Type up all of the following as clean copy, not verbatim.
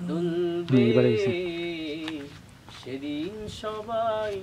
দুলবে সেদিন সবাই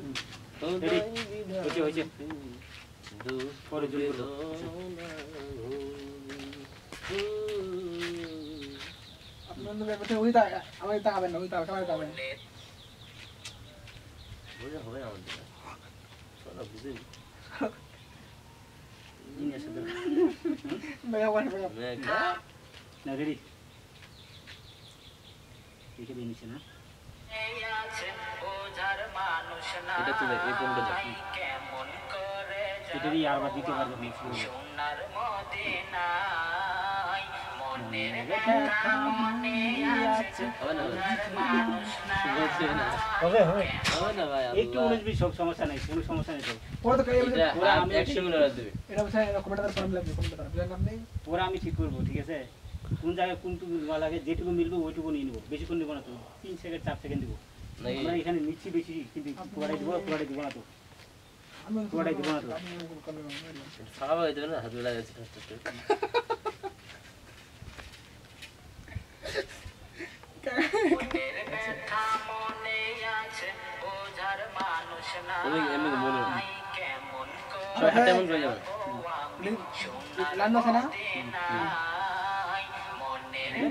সমস্যা নাই, কোনো সমস্যা নেই। ওরা আমি ঠিক করবো, ঠিক আছে? কোন জায়গায় কোনটুকু লাগে, যেটুকু মিলবে ওইটুকু নিয়ে নেবো, বেশিক্ষণ নেবো না তো। 3 সেকেন্ড 4 সেকেন্ড দেবো। আমরা এখানে নিচ্ছি বেশি, কিন্তু পুরাটাই দিব না তো। পুরাটাই দিব না তো। খাওয়া হয়ে যাবে না, হাত বেলা গেছে।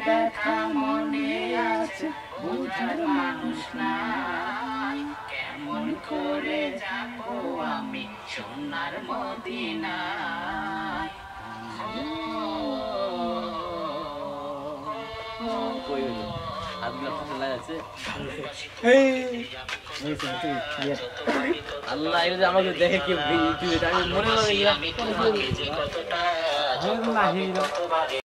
ব্যথা মনে আছে বোঝার মানুষ নাই, কেমন করে যাবো আমি সোনার মদিনায়। আল্লাহ আমাকে দেখে কি মনে হয়